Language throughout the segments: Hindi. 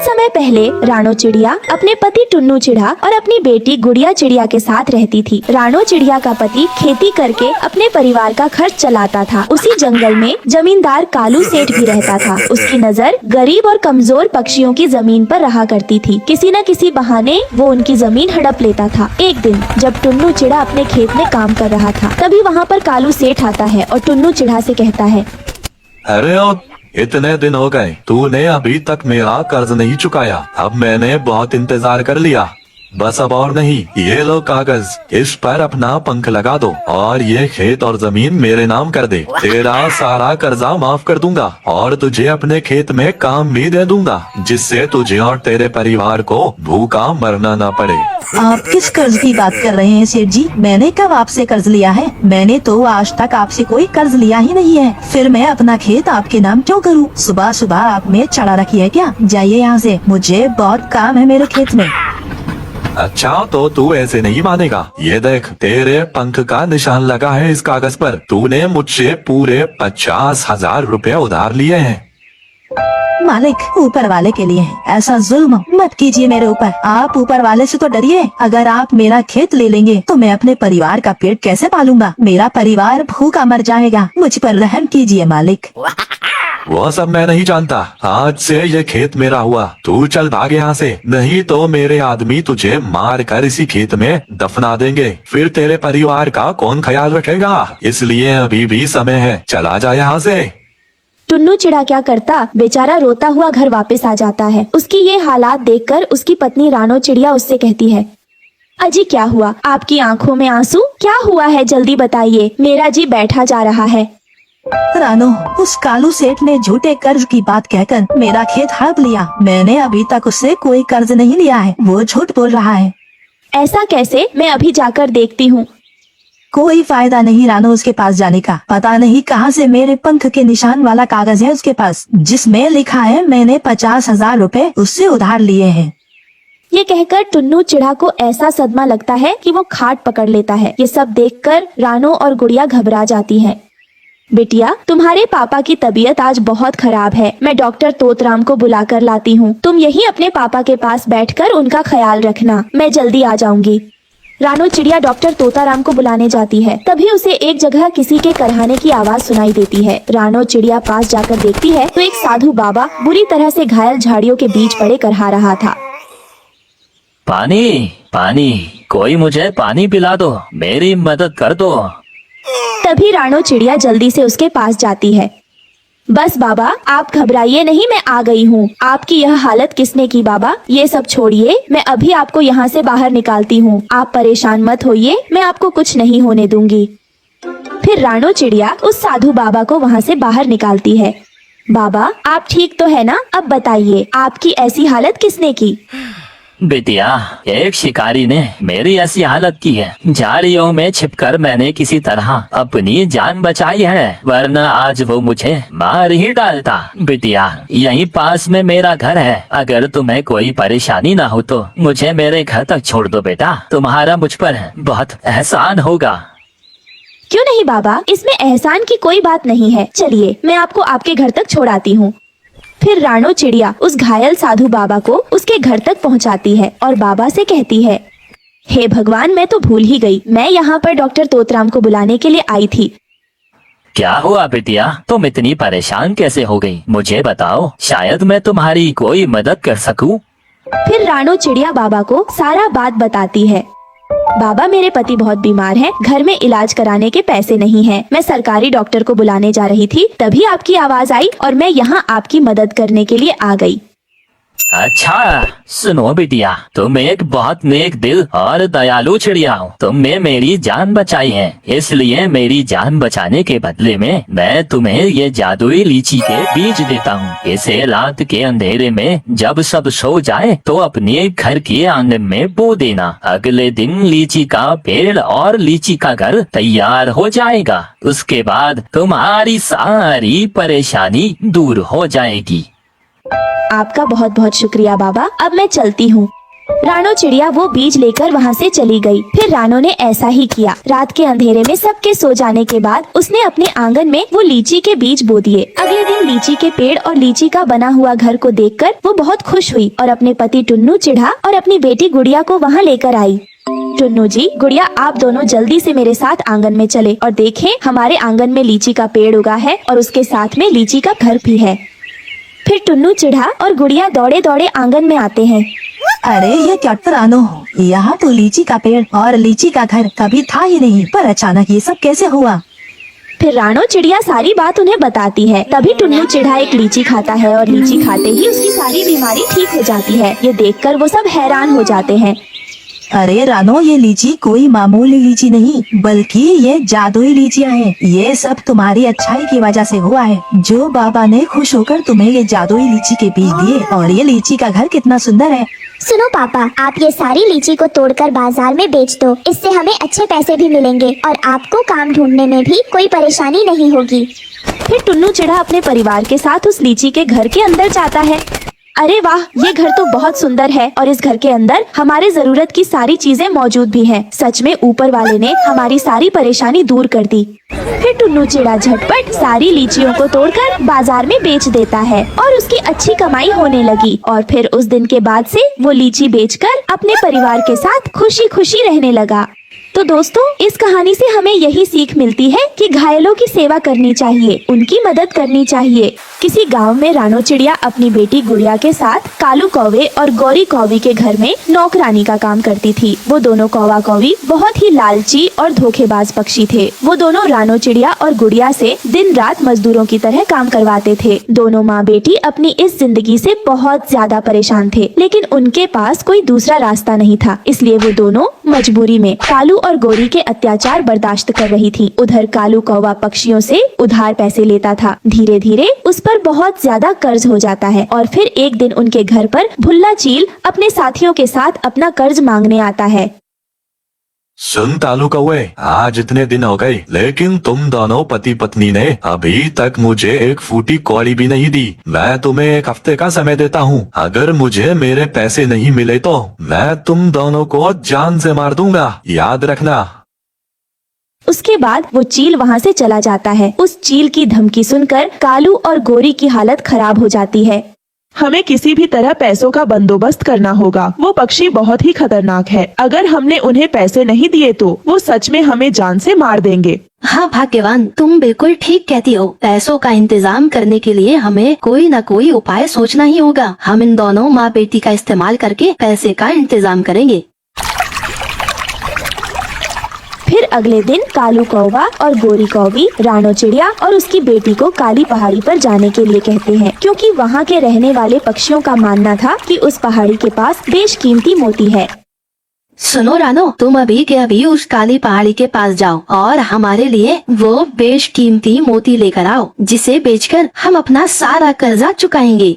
समय पहले रानो चिड़िया अपने पति टुन्नू चिड़ा और अपनी बेटी गुड़िया चिड़िया के साथ रहती थी। रानो चिड़िया का पति खेती करके अपने परिवार का खर्च चलाता था। उसी जंगल में जमींदार कालू सेठ भी रहता था। उसकी नजर गरीब और कमजोर पक्षियों की जमीन पर रहा करती थी। किसी न किसी बहाने वो उनकी जमीन हड़प लेता था। एक दिन जब टुन्नू चिड़ा अपने खेत में काम कर रहा था, तभी वहाँ पर कालू सेठ आता है और टुन्नू चिड़ा से कहता है, अरे ओ, इतने दिन हो गए, तूने अभी तक मेरा कर्ज नहीं चुकाया। अब मैंने बहुत इंतजार कर लिया, बस अब और नहीं। ये लो कागज, इस पर अपना पंख लगा दो और ये खेत और जमीन मेरे नाम कर दे। तेरा सारा कर्जा माफ कर दूंगा और तुझे अपने खेत में काम भी दे दूंगा, जिससे तुझे और तेरे परिवार को भूखा मरना ना पड़े। आप किस कर्ज की बात कर रहे हैं सेठ जी? मैंने कब आपसे कर्ज लिया है? मैंने तो आज तक आपसे कोई कर्ज लिया ही नहीं है। फिर मैं अपना खेत आपके नाम क्यों करूं? सुबह सुबह आप में चढ़ा रखी है क्या? जाइए यहाँ से, मुझे बहुत काम है मेरे खेत में। अच्छा, तो तू ऐसे नहीं मानेगा। ये देख, तेरे पंख का निशान लगा है इस कागज पर। तूने मुझसे पूरे 50,000 रुपए उधार लिए हैं। मालिक, ऊपर वाले के लिए ऐसा जुल्म मत कीजिए मेरे ऊपर। आप ऊपर वाले से तो डरिए। अगर आप मेरा खेत ले लेंगे तो मैं अपने परिवार का पेट कैसे पालूंगा? मेरा परिवार भूखा मर जाएगा। मुझ पर रहम कीजिए मालिक। वो सब मैं नहीं जानता। आज से ये खेत मेरा हुआ। तू चल भाग यहाँ से, नहीं तो मेरे आदमी तुझे मार कर इसी खेत में दफना देंगे। फिर तेरे परिवार का कौन ख्याल रखेगा? इसलिए अभी भी समय है, चला जा यहाँ से। टुन्नू चिड़ा क्या करता, बेचारा रोता हुआ घर वापस आ जाता है। उसकी ये हालात देखकर उसकी पत्नी रानो चिड़िया उससे कहती है, अजी क्या हुआ? आपकी आंखों में आंसू? क्या हुआ है, जल्दी बताइए, मेरा जी बैठा जा रहा है। रानो, उस कालू सेठ ने झूठे कर्ज की बात कहकर मेरा खेत हड़प लिया। मैंने अभी तक उससे कोई कर्ज नहीं लिया है। वो झूठ बोल रहा है। ऐसा कैसे? मैं अभी जाकर देखती हूँ। कोई फायदा नहीं रानो उसके पास जाने का। पता नहीं कहाँ से मेरे पंख के निशान वाला कागज है उसके पास, जिसमें लिखा है मैंने 50,000 रुपए उससे उधार लिए हैं। ये कहकर टुन्नू चिड़ा को ऐसा सदमा लगता है कि वो खाट पकड़ लेता है। ये सब देखकर रानो और गुड़िया घबरा जाती हैं। बिटिया, तुम्हारे पापा की तबीयत आज बहुत खराब है। मैं डॉक्टर तोतराम को बुला कर लाती हूँ। तुम यही अपने पापा के पास बैठकर उनका ख्याल रखना। मैं जल्दी आ जाऊंगी। रानो चिड़िया डॉक्टर तोताराम को बुलाने जाती है। तभी उसे एक जगह किसी के करहाने की आवाज सुनाई देती है। रानो चिड़िया पास जाकर देखती है तो एक साधु बाबा बुरी तरह से घायल झाड़ियों के बीच पड़े करहा रहा था। पानी, पानी, कोई मुझे पानी पिला दो, मेरी मदद कर दो। तभी रानो चिड़िया जल्दी से उसके पास जाती है। बस बाबा, आप घबराइए नहीं, मैं आ गई हूँ। आपकी यह हालत किसने की बाबा? ये सब छोड़िए, मैं अभी आपको यहाँ से बाहर निकालती हूँ। आप परेशान मत होइए, मैं आपको कुछ नहीं होने दूंगी। फिर रानो चिड़िया उस साधु बाबा को वहाँ से बाहर निकालती है। बाबा, आप ठीक तो है ना? अब बताइए, आपकी ऐसी हालत किसने की? बिटिया, एक शिकारी ने मेरी ऐसी हालत की है। झाड़ियों में छिपकर मैंने किसी तरह अपनी जान बचाई है, वरना आज वो मुझे मार ही डालता। बिटिया, यहीं पास में मेरा घर है। अगर तुम्हें कोई परेशानी ना हो तो मुझे मेरे घर तक छोड़ दो बेटा। तुम्हारा मुझ पर बहुत एहसान होगा। क्यों नहीं बाबा, इसमें एहसान की कोई बात नहीं है। चलिए, मैं आपको आपके घर तक छोड़ाती हूँ। फिर रानो चिड़िया उस घायल साधु बाबा को उसके घर तक पहुंचाती है और बाबा से कहती है, हे भगवान, मैं तो भूल ही गई। मैं यहाँ पर डॉक्टर तोतराम को बुलाने के लिए आई थी। क्या हुआ बिटिया? तुम इतनी परेशान कैसे हो गई? मुझे बताओ, शायद मैं तुम्हारी कोई मदद कर सकूं। फिर रानो चिड़िया बाबा को सारा बात बताती है। बाबा, मेरे पति बहुत बीमार हैं, घर में इलाज कराने के पैसे नहीं हैं। मैं सरकारी डॉक्टर को बुलाने जा रही थी, तभी आपकी आवाज आई और मैं यहाँ आपकी मदद करने के लिए आ गई। अच्छा, सुनो बिटिया, तुम एक बहुत नेक दिल और दयालु चिड़िया हो। तुमने मेरी जान बचाई है, इसलिए मेरी जान बचाने के बदले में मैं तुम्हें ये जादुई लीची के बीज देता हूँ। इसे रात के अंधेरे में जब सब सो जाए तो अपने घर के आंगन में बो देना। अगले दिन लीची का पेड़ और लीची का घर तैयार हो जाएगा। उसके बाद तुम्हारी सारी परेशानी दूर हो जाएगी। आपका बहुत बहुत शुक्रिया बाबा, अब मैं चलती हूँ। रानो चिड़िया वो बीज लेकर वहाँ से चली गई। फिर रानो ने ऐसा ही किया। रात के अंधेरे में सबके सो जाने के बाद उसने अपने आंगन में वो लीची के बीज बो दिए। अगले दिन लीची के पेड़ और लीची का बना हुआ घर को देखकर वो बहुत खुश हुई और अपने पति टुन्नू चिढ़ा और अपनी बेटी गुड़िया को वहाँ लेकर आई। टुन्नू जी, गुड़िया, आप दोनों जल्दी से मेरे साथ आंगन में चले और देखें, हमारे आंगन में लीची का पेड़ उगा है और उसके साथ में लीची का घर भी है। फिर टुन्नू चिढ़ा और गुड़िया दौड़े दौड़े आंगन में आते हैं। अरे ये क्या रानो हो, यहाँ तो लीची का पेड़ और लीची का घर कभी था ही नहीं, पर अचानक ये सब कैसे हुआ? फिर रानो चिड़िया सारी बात उन्हें बताती है। तभी टुन्नू चिढ़ा एक लीची खाता है और लीची खाते ही उसकी सारी बीमारी ठीक हो जाती है। ये देखकर वो सब हैरान हो जाते हैं। अरे रानो, ये लीची कोई मामूली लीची नहीं, बल्कि ये जादुई लीचियाँ हैं। ये सब तुम्हारी अच्छाई की वजह से हुआ है। जो बाबा ने खुश होकर तुम्हें ये जादुई लीची के बीज दिए, और ये लीची का घर कितना सुंदर है। सुनो पापा, आप ये सारी लीची को तोड़कर बाजार में बेच दो। इससे हमें अच्छे पैसे भी मिलेंगे और आपको काम ढूंढने में भी कोई परेशानी नहीं होगी। फिर टुन्नू चिढ़ा अपने परिवार के साथ उस लीची के घर के अंदर जाता है। अरे वाह, ये घर तो बहुत सुंदर है और इस घर के अंदर हमारे जरूरत की सारी चीजें मौजूद भी हैं। सच में ऊपर वाले ने हमारी सारी परेशानी दूर कर दी। फिर टुन्नू चिढ़ा झटपट सारी लीचियों को तोड़कर बाजार में बेच देता है और उसकी अच्छी कमाई होने लगी। और फिर उस दिन के बाद से वो लीची बेचकर अपने परिवार के साथ खुशी खुशी रहने लगा। तो दोस्तों, इस कहानी से हमें यही सीख मिलती है कि घायलों की सेवा करनी चाहिए, उनकी मदद करनी चाहिए। किसी गांव में रानो चिड़िया अपनी बेटी गुड़िया के साथ कालू कौवे और गौरी कौवी के घर में नौकरानी का काम करती थी। वो दोनों कौवा कौवी बहुत ही लालची और धोखेबाज पक्षी थे। वो दोनों रानो चिड़िया और गुड़िया से दिन रात मजदूरों की तरह काम करवाते थे। दोनों माँ बेटी अपनी इस जिंदगी से बहुत ज्यादा परेशान थे, लेकिन उनके पास कोई दूसरा रास्ता नहीं था। इसलिए वो दोनों मजबूरी में कालू और गौरी के अत्याचार बर्दाश्त कर रही थी। उधर कालू कौवा पक्षियों से उधार पैसे लेता था। धीरे धीरे उस पर बहुत ज्यादा कर्ज हो जाता है और फिर एक दिन उनके घर पर भुल्ला चील अपने साथियों के साथ अपना कर्ज मांगने आता है। सुन तालू कौवे, आज इतने दिन हो गए, लेकिन तुम दोनों पति पत्नी ने अभी तक मुझे एक फूटी कौड़ी भी नहीं दी। मैं तुम्हें एक हफ्ते का समय देता हूँ। अगर मुझे मेरे पैसे नहीं मिले तो मैं तुम दोनों को जान से मार दूंगा, याद रखना। उसके बाद वो चील वहाँ से चला जाता है। उस चील की धमकी सुनकर कालू और गौरी की हालत खराब हो जाती है। हमें किसी भी तरह पैसों का बंदोबस्त करना होगा। वो पक्षी बहुत ही खतरनाक है। अगर हमने उन्हें पैसे नहीं दिए तो वो सच में हमें जान से मार देंगे। हाँ भाग्यवान, तुम बिल्कुल ठीक कहती हो। पैसों का इंतजाम करने के लिए हमें कोई न कोई उपाय सोचना ही होगा। हम इन दोनों माँ बेटी का इस्तेमाल करके पैसे का इंतजाम करेंगे। फिर अगले दिन कालू कौवा और गोरी कौवी रानो चिड़िया और उसकी बेटी को काली पहाड़ी पर जाने के लिए कहते हैं, क्योंकि वहाँ के रहने वाले पक्षियों का मानना था कि उस पहाड़ी के पास बेशकीमती मोती है। सुनो रानो, तुम अभी के अभी उस काली पहाड़ी के पास जाओ और हमारे लिए वो बेशकीमती मोती लेकर आओ, जिसे बेचकर हम अपना सारा कर्जा चुकाएंगे।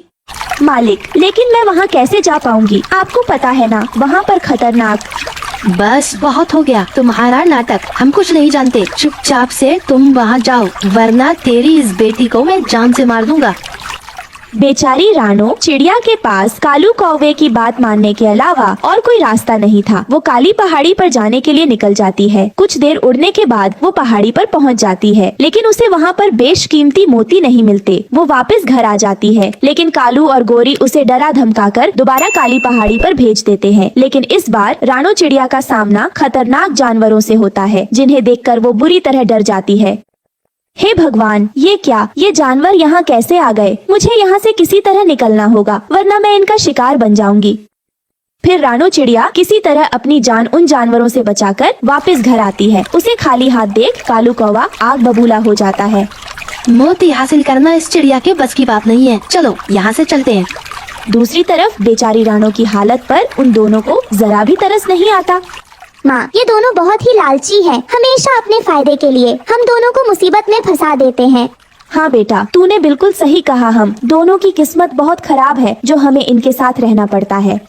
मालिक, लेकिन मैं वहाँ कैसे जा पाऊंगी? आपको पता है ना, वहाँ पर खतरनाक। बस बहुत हो गया तुम्हारा नाटक, हम कुछ नहीं जानते। चुपचाप से तुम वहाँ जाओ, वरना तेरी इस बेटी को मैं जान से मार दूंगा। बेचारी रानो चिड़िया के पास कालू कौवे की बात मानने के अलावा और कोई रास्ता नहीं था। वो काली पहाड़ी पर जाने के लिए निकल जाती है। कुछ देर उड़ने के बाद वो पहाड़ी पर पहुंच जाती है, लेकिन उसे वहाँ पर बेशकीमती मोती नहीं मिलते। वो वापस घर आ जाती है, लेकिन कालू और गोरी उसे डरा धमकाकर दोबारा काली पहाड़ी पर भेज देते हैं। लेकिन इस बार रानो चिड़िया का सामना खतरनाक जानवरों से होता है, जिन्हें देखकर वो बुरी तरह डर जाती है। हे भगवान, ये क्या? ये जानवर यहाँ कैसे आ गए? मुझे यहाँ से किसी तरह निकलना होगा, वरना मैं इनका शिकार बन जाऊंगी। फिर रानो चिड़िया किसी तरह अपनी जान उन जानवरों से बचाकर वापस घर आती है। उसे खाली हाथ देख कालू कौवा आग बबूला हो जाता है। मोती हासिल करना इस चिड़िया के बस की बात नहीं है, चलो यहाँ से चलते हैं। दूसरी तरफ बेचारी रानो की हालत पर उन दोनों को जरा भी तरस नहीं आता। माँ, ये दोनों बहुत ही लालची हैं। हमेशा अपने फायदे के लिए हम दोनों को मुसीबत में फंसा देते हैं। हाँ बेटा, तूने बिल्कुल सही कहा। हम दोनों की किस्मत बहुत खराब है जो हमें इनके साथ रहना पड़ता है।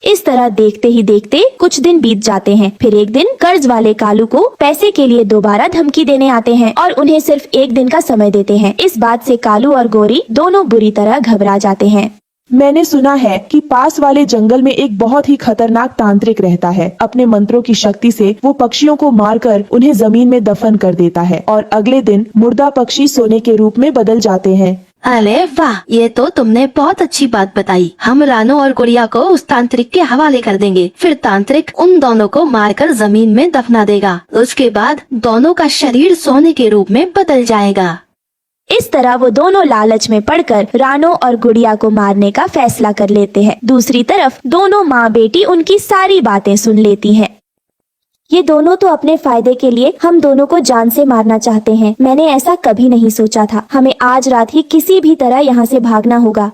इस तरह देखते ही देखते कुछ दिन बीत जाते हैं। फिर एक दिन कर्ज वाले कालू को पैसे के लिए दोबारा धमकी देने आते हैं और उन्हें सिर्फ एक दिन का समय देते हैं। इस बात से कालू और गोरी दोनों बुरी तरह घबरा जाते हैं। मैंने सुना है कि पास वाले जंगल में एक बहुत ही खतरनाक तांत्रिक रहता है। अपने मंत्रों की शक्ति से वो पक्षियों को मारकर उन्हें जमीन में दफन कर देता है और अगले दिन मुर्दा पक्षी सोने के रूप में बदल जाते हैं। अरे वाह, ये तो तुमने बहुत अच्छी बात बताई। हम रानो और गुड़िया को उस तांत्रिक के हवाले कर देंगे। फिर तांत्रिक उन दोनों को मारकर जमीन में दफना देगा। उसके बाद दोनों का शरीर सोने के रूप में बदल जाएगा। इस तरह वो दोनों लालच में पड़कर रानो और गुड़िया को मारने का फैसला कर लेते हैं। दूसरी तरफ दोनों माँ बेटी उनकी सारी बातें सुन लेती हैं। ये दोनों तो अपने फायदे के लिए हम दोनों को जान से मारना चाहते हैं। मैंने ऐसा कभी नहीं सोचा था। हमें आज रात ही किसी भी तरह यहाँ से भागना होगा।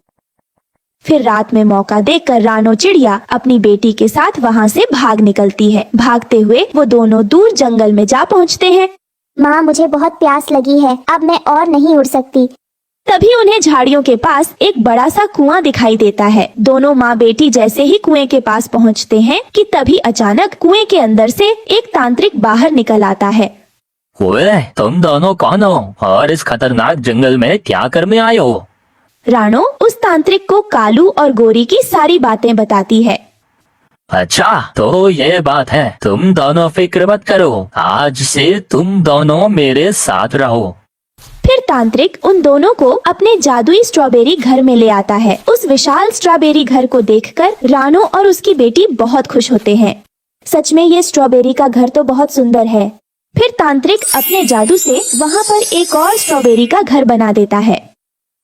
फिर रात में मौका देखकर रानो चिड़िया अपनी बेटी के साथ वहाँ से भाग निकलती है। भागते हुए वो दोनों दूर जंगल में जा पहुँचते हैं। माँ, मुझे बहुत प्यास लगी है, अब मैं और नहीं उड़ सकती। तभी उन्हें झाड़ियों के पास एक बड़ा सा कुआं दिखाई देता है। दोनों माँ बेटी जैसे ही कुएं के पास पहुँचते हैं कि तभी अचानक कुएं के अंदर से एक तांत्रिक बाहर निकल आता है। ओए, तुम दोनों कौन हो और इस खतरनाक जंगल में क्या करने आए हो? रानो उस तांत्रिक को कालू और गोरी की सारी बातें बताती है। अच्छा, तो ये बात है। तुम दोनों फिक्र मत करो, आज से तुम दोनों मेरे साथ रहो। फिर तांत्रिक उन दोनों को अपने जादुई स्ट्रॉबेरी घर में ले आता है। उस विशाल स्ट्रॉबेरी घर को देखकर रानो और उसकी बेटी बहुत खुश होते हैं। सच में ये स्ट्रॉबेरी का घर तो बहुत सुंदर है। फिर तांत्रिक अपने जादू से वहाँ पर एक और स्ट्रॉबेरी का घर बना देता है।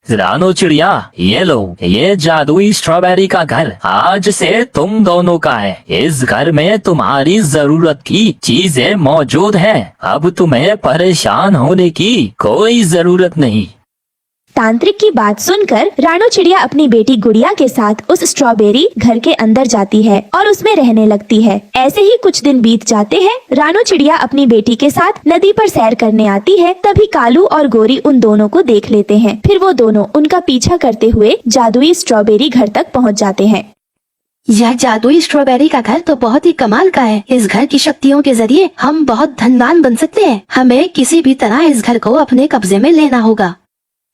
रानो चिड़िया, ये लो, ये जादुई स्ट्रॉबेरी का घर आज से तुम दोनों का है। इस घर में तुम्हारी जरूरत की चीजें मौजूद हैं। अब तुम्हें परेशान होने की कोई जरूरत नहीं। तांत्रिक की बात सुनकर रानो चिड़िया अपनी बेटी गुड़िया के साथ उस स्ट्रॉबेरी घर के अंदर जाती है और उसमें रहने लगती है। ऐसे ही कुछ दिन बीत जाते हैं। रानो चिड़िया अपनी बेटी के साथ नदी पर सैर करने आती है। तभी कालू और गोरी उन दोनों को देख लेते हैं। फिर वो दोनों उनका पीछा करते हुए जादुई स्ट्रॉबेरी घर तक पहुँच जाते हैं। यह जादुई स्ट्रॉबेरी का घर तो बहुत ही कमाल का है। इस घर की शक्तियों के जरिए हम बहुत धनवान बन सकते हैं। हमें किसी भी तरह इस घर को अपने कब्जे में लेना होगा।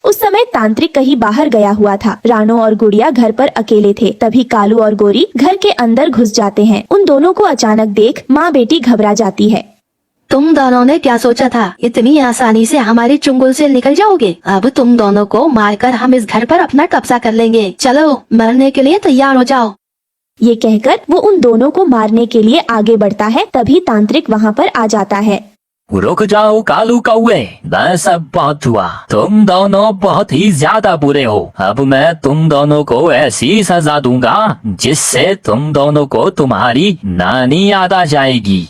उस समय तांत्रिक कहीं बाहर गया हुआ था। रानो और गुड़िया घर पर अकेले थे। तभी कालू और गोरी घर के अंदर घुस जाते हैं। उन दोनों को अचानक देख माँ बेटी घबरा जाती है। तुम दोनों ने क्या सोचा था? इतनी आसानी से हमारे चुंगल से निकल जाओगे? अब तुम दोनों को मारकर हम इस घर पर अपना कब्जा कर लेंगे। चलो, मरने के लिए तैयार हो जाओ। ये कहकर वो उन दोनों को मारने के लिए आगे बढ़ता है। तभी तांत्रिक वहाँ पर आ जाता है। रुक जाओ कालू कौवे, बस अब बहुत हुआ। तुम दोनों बहुत ही ज्यादा बुरे हो। अब मैं तुम दोनों को ऐसी सजा दूंगा जिससे तुम दोनों को तुम्हारी नानी याद आ जाएगी।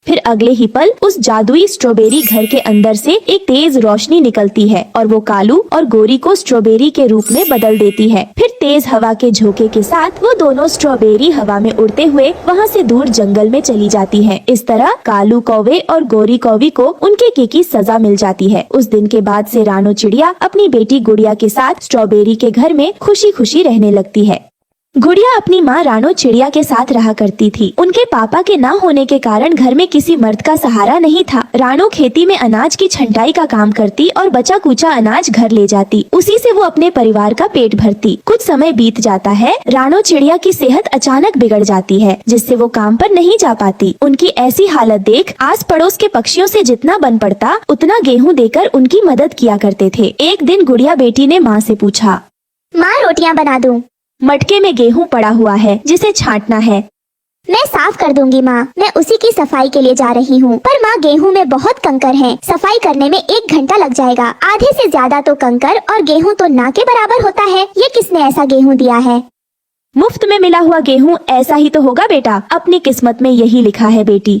फिर अगले ही पल उस जादुई स्ट्रॉबेरी घर के अंदर से एक तेज रोशनी निकलती है और वो कालू और गोरी को स्ट्रॉबेरी के रूप में बदल देती है। फिर तेज हवा के झोंके के साथ वो दोनों स्ट्रॉबेरी हवा में उड़ते हुए वहाँ से दूर जंगल में चली जाती है। इस तरह कालू कौवे और गोरी कौवी को उनके की सजा मिल जाती है। उस दिन के बाद से रानो चिड़िया अपनी बेटी गुड़िया के साथ स्ट्रॉबेरी के घर में खुशी खुशी रहने लगती है। गुड़िया अपनी माँ रानो चिड़िया के साथ रहा करती थी। उनके पापा के ना होने के कारण घर में किसी मर्द का सहारा नहीं था। रानो खेती में अनाज की छंटाई का काम करती और बचा कुचा अनाज घर ले जाती। उसी से वो अपने परिवार का पेट भरती। कुछ समय बीत जाता है। रानो चिड़िया की सेहत अचानक बिगड़ जाती है, जिससे वो काम पर नहीं जा पाती। उनकी ऐसी हालत देख आस पड़ोस के पक्षियों से जितना बन पड़ता उतना गेहूँ देकर उनकी मदद किया करते थे। एक दिन गुड़िया बेटी ने माँ से पूछा, माँ, रोटियाँ बना दूँ? मटके में गेहूं पड़ा हुआ है जिसे छांटना है। मैं साफ कर दूंगी माँ, मैं उसी की सफाई के लिए जा रही हूँ। पर माँ, गेहूँ में बहुत कंकर हैं। सफाई करने में 1 घंटा लग जाएगा। आधे से ज्यादा तो कंकर और गेहूँ तो ना के बराबर होता है। ये किसने ऐसा गेहूँ दिया है? मुफ्त में मिला हुआ गेहूं ऐसा ही तो होगा बेटा, अपनी किस्मत में यही लिखा है बेटी।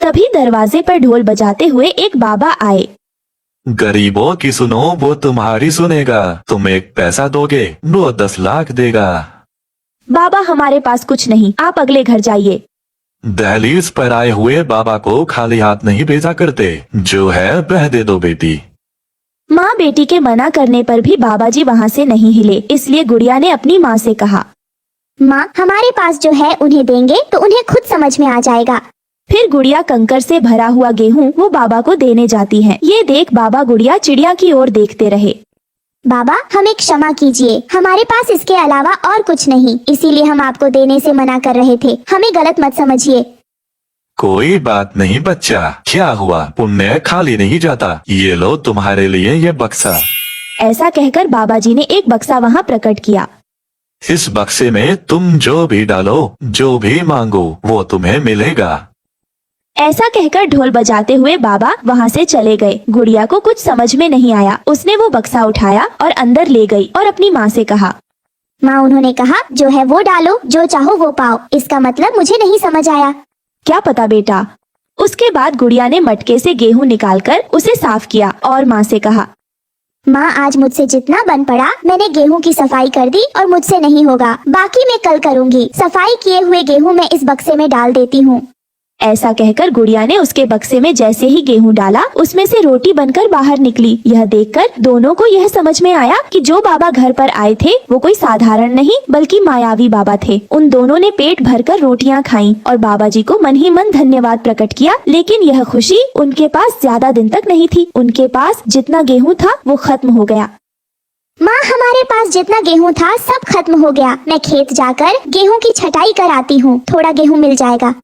तभी दरवाजे पर ढोल बजाते हुए एक बाबा आए। गरीबों की सुनो, वो तुम्हारी सुनेगा। तुम 1 पैसा दोगे, वो 10 लाख देगा। बाबा, हमारे पास कुछ नहीं, आप अगले घर जाइए। दहलीज पर आए हुए बाबा को खाली हाथ नहीं भेजा करते। जो है वह दे दो बेटी। माँ बेटी के मना करने पर भी बाबा जी वहाँ से नहीं हिले। इसलिए गुड़िया ने अपनी माँ से कहा, माँ, हमारे पास जो है उन्हें देंगे तो उन्हें खुद समझ में आ जाएगा। फिर गुड़िया कंकर से भरा हुआ गेहूं वो बाबा को देने जाती है। ये देख बाबा गुड़िया चिड़िया की ओर देखते रहे। बाबा हमें क्षमा कीजिए, हमारे पास इसके अलावा और कुछ नहीं, इसीलिए हम आपको देने से मना कर रहे थे, हमें गलत मत समझिए। कोई बात नहीं बच्चा, क्या हुआ, पुण्य खाली नहीं जाता, ये लो तुम्हारे लिए ये बक्सा। ऐसा कहकर बाबा जी ने एक बक्सा वहाँ प्रकट किया। इस बक्से में तुम जो भी डालो, जो भी मांगो, वो तुम्हें मिलेगा। ऐसा कहकर ढोल बजाते हुए बाबा वहाँ से चले गए। गुड़िया को कुछ समझ में नहीं आया। उसने वो बक्सा उठाया और अंदर ले गई और अपनी माँ से कहा, माँ उन्होंने कहा जो है वो डालो, जो चाहो वो पाओ, इसका मतलब मुझे नहीं समझ आया। क्या पता बेटा। उसके बाद गुड़िया ने मटके से गेहूं निकालकर उसे साफ किया और माँ से कहा, माँ आज मुझसे जितना बन पड़ा मैंने गेहूं की सफाई कर दी और मुझसे नहीं होगा, बाकी मैं कल करूँगी। सफाई किए हुए गेहूं मैं इस बक्से में डाल देती हूँ। ऐसा कहकर गुड़िया ने उसके बक्से में जैसे ही गेहूं डाला, उसमें से रोटी बनकर बाहर निकली। यह देखकर दोनों को यह समझ में आया कि जो बाबा घर पर आए थे वो कोई साधारण नहीं बल्कि मायावी बाबा थे। उन दोनों ने पेट भरकर रोटियां खाईं और बाबा जी को मन ही मन धन्यवाद प्रकट किया। लेकिन यह खुशी उनके पास ज्यादा दिन तक नहीं थी। उनके पास जितना गेहूं था वो खत्म हो गया। माँ हमारे पास जितना गेहूं था सब खत्म हो गया, मैं खेत जाकर गेहूं की छटाई कर आती हूँ, थोड़ा गेहूं मिल जाएगा।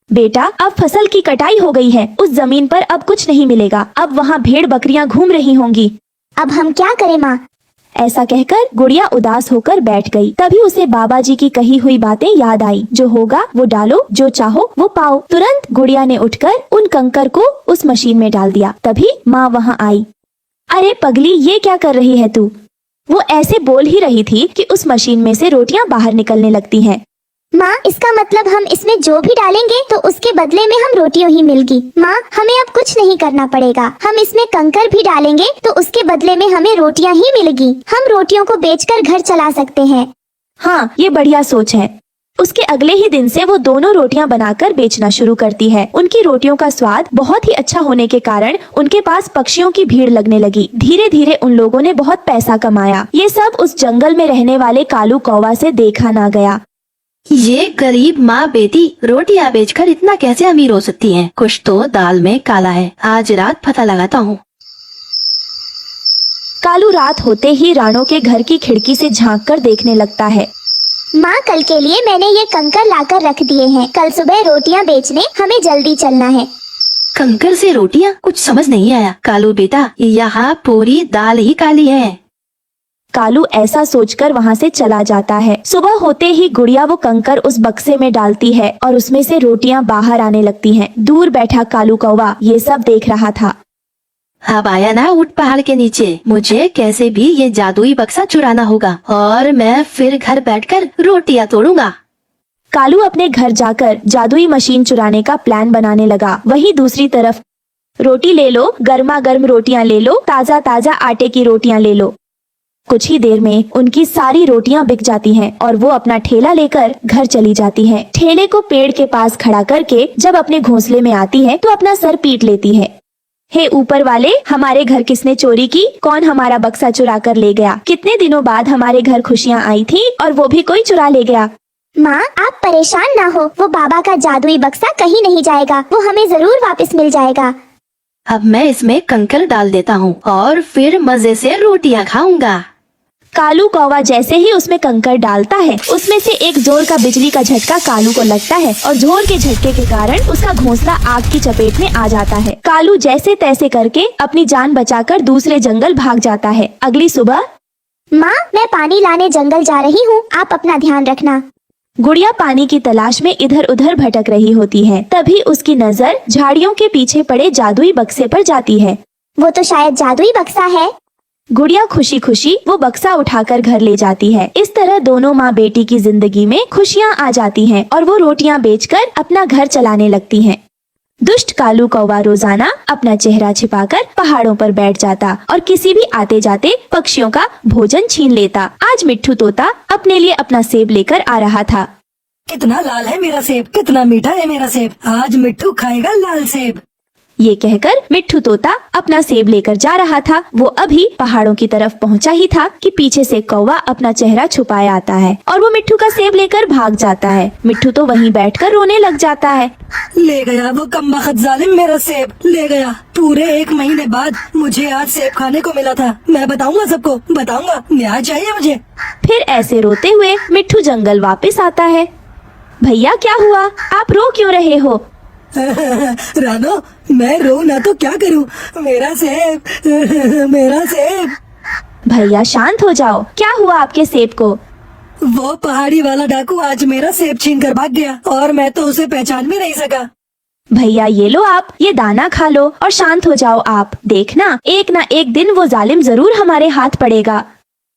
बेटा अब फसल की कटाई हो गई है, उस जमीन पर अब कुछ नहीं मिलेगा। अब वहाँ भेड़ बकरियां घूम रही होंगी। अब हम क्या करें माँ? ऐसा कहकर गुड़िया उदास होकर बैठ गई। तभी उसे बाबा जी की कही हुई बातें याद आई, जो होगा वो डालो, जो चाहो वो पाओ। तुरंत गुड़िया ने उठकर उन कंकर को उस मशीन में डाल दिया। तभी माँ वहाँ आई। अरे पगली, ये क्या कर रही है तू? वो ऐसे बोल ही रही थी कि उस मशीन में से रोटियां बाहर निकलने लगती हैं। माँ इसका मतलब हम इसमें जो भी डालेंगे तो उसके बदले में हम रोटियों ही मिलेगी। माँ हमें अब कुछ नहीं करना पड़ेगा, हम इसमें कंकर भी डालेंगे तो उसके बदले में हमें रोटियां ही मिलेगी। हम रोटियों को बेचकर घर चला सकते हैं। हाँ, ये बढ़िया सोच है। उसके अगले ही दिन से वो दोनों रोटियां बनाकर बेचना शुरू करती है। उनकी रोटियों का स्वाद बहुत ही अच्छा होने के कारण उनके पास पक्षियों की भीड़ लगने लगी। धीरे धीरे उन लोगों ने बहुत पैसा कमाया। ये सब उस जंगल में रहने वाले कालू कौवा से देखा ना गया। ये गरीब माँ बेटी रोटियां बेचकर इतना कैसे अमीर हो सकती हैं? कुछ तो दाल में काला है, आज रात पता लगाता हूँ। कालू रात होते ही राणो के घर की खिड़की से झांककर देखने लगता है। माँ कल के लिए मैंने ये कंकर लाकर रख दिए हैं, कल सुबह रोटियां बेचने हमें जल्दी चलना है। कंकर से रोटियां? कुछ समझ नहीं आया। कालू बेटा यहाँ पूरी दाल ही काली है। कालू ऐसा सोचकर वहाँ से चला जाता है। सुबह होते ही गुड़िया वो कंकर उस बक्से में डालती है और उसमें से रोटियां बाहर आने लगती हैं। दूर बैठा कालू कौवा ये सब देख रहा था। अब आया ना ऊंट पहाड़ के नीचे, मुझे कैसे भी ये जादुई बक्सा चुराना होगा और मैं फिर घर बैठकर रोटियां तोड़ूंगा। कालू अपने घर जाकर जादुई मशीन चुराने का प्लान बनाने लगा। वहीं दूसरी तरफ, रोटी ले लो, गर्मा गर्म रोटियां ले लो, ताजा ताजा आटे की रोटियां ले लो। कुछ ही देर में उनकी सारी रोटियां बिक जाती हैं और वो अपना ठेला लेकर घर चली जाती है। ठेले को पेड़ के पास खड़ा करके जब अपने घोंसले में आती है तो अपना सर पीट लेती है। हे ऊपर वाले, हमारे घर किसने चोरी की? कौन हमारा बक्सा चुरा कर ले गया? कितने दिनों बाद हमारे घर खुशियाँ आई थी और वो भी कोई चुरा ले गया। माँ आप परेशान ना हो, वो बाबा का जादुई बक्सा कहीं नहीं जाएगा, वो हमें जरूर वापस मिल जाएगा। अब मैं इसमें कंकर डाल देता हूँ और फिर मजे से रोटियां खाऊंगा। कालू कौवा जैसे ही उसमें कंकर डालता है, उसमें से एक जोर का बिजली का झटका कालू को लगता है और जोर के झटके के कारण उसका घोंसला आग की चपेट में आ जाता है। कालू जैसे तैसे करके अपनी जान बचाकर दूसरे जंगल भाग जाता है। अगली सुबह, माँ मैं पानी लाने जंगल जा रही हूँ, आप अपना ध्यान रखना। गुड़िया पानी की तलाश में इधर उधर भटक रही होती है। तभी उसकी नजर झाड़ियों के पीछे पड़े जादुई बक्से पर जाती है। वो तो शायद जादुई बक्सा है। गुड़िया खुशी खुशी वो बक्सा उठाकर घर ले जाती है। इस तरह दोनों माँ बेटी की जिंदगी में खुशियाँ आ जाती हैं और वो रोटियां बेचकर अपना घर चलाने लगती हैं। दुष्ट कालू कौवा रोजाना अपना चेहरा छिपाकर पहाड़ों पर बैठ जाता और किसी भी आते जाते पक्षियों का भोजन छीन लेता। आज मिट्ठू तोता अपने लिए अपना सेब लेकर आ रहा था। कितना लाल है मेरा सेब, कितना मीठा है मेरा सेब, आज मिट्ठू खाएगा लाल सेब। ये कहकर मिट्ठू तोता अपना सेब लेकर जा रहा था। वो अभी पहाड़ों की तरफ पहुंचा ही था कि पीछे से कौवा अपना चेहरा छुपाए आता है और वो मिट्ठू का सेब लेकर भाग जाता है। मिट्ठू तो वहीं बैठकर रोने लग जाता है। ले गया वो कमबख्त जालिम मेरा सेब, ले गया। पूरे 1 महीने बाद मुझे आज सेब खाने को मिला था। मैं बताऊंगा सबको, बताऊंगा, न्याय चाहिए मुझे। फिर ऐसे रोते हुए मिट्ठू जंगल वापस आता है। भैया क्या हुआ, आप रो क्यों रहे हो? रानो, मैं रो ना तो क्या करूं, मेरा सेब, मेरा सेब। भैया शांत हो जाओ, क्या हुआ आपके सेब को? वो पहाड़ी वाला डाकू आज मेरा सेब छीन कर भाग गया और मैं तो उसे पहचान भी नहीं सका। भैया ये लो, आप ये दाना खा लो और शांत हो जाओ आप। देखना एक ना एक दिन वो जालिम जरूर हमारे हाथ पड़ेगा।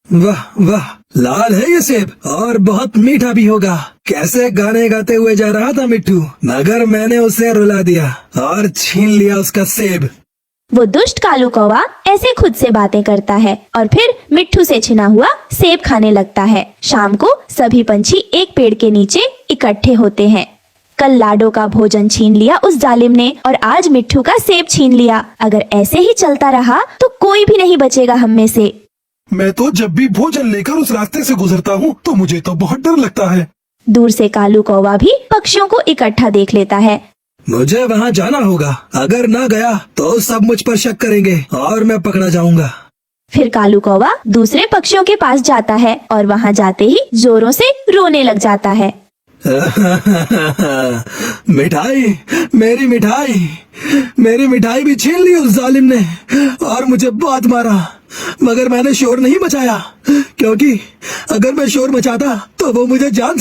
वाह वाह, लाल है ये सेब और बहुत मीठा भी होगा। कैसे गाने गाते हुए जा रहा था मिट्ठू, मगर मैंने उसे रुला दिया और छीन लिया उसका सेब। वो दुष्ट कालू कौवा ऐसे खुद से बातें करता है और फिर मिट्ठू से छिना हुआ सेब खाने लगता है। शाम को सभी पंछी एक पेड़ के नीचे इकट्ठे होते हैं। कल लाडो का भोजन छीन लिया उस जालिम ने और आज मिट्ठू का सेब छीन लिया। अगर ऐसे ही चलता रहा तो कोई भी नहीं बचेगा हम में से। मैं तो जब भी भोजन लेकर उस रास्ते से गुजरता हूँ तो मुझे तो बहुत डर लगता है। दूर से कालू कौवा भी पक्षियों को इकट्ठा देख लेता है। मुझे वहाँ जाना होगा, अगर ना गया तो सब मुझ पर शक करेंगे और मैं पकड़ा जाऊंगा। फिर कालू कौवा दूसरे पक्षियों के पास जाता है और वहाँ जाते ही जोरों से रोने लग जाता है। मिठाई, मेरी मिठाई, मेरी मिठाई भी छीन ली उस जालिम ने और मुझे बहुत मारा, मगर मैंने शोर नहीं मचाया, क्योंकि अगर मैं शोर मचाता तो वो मुझे जान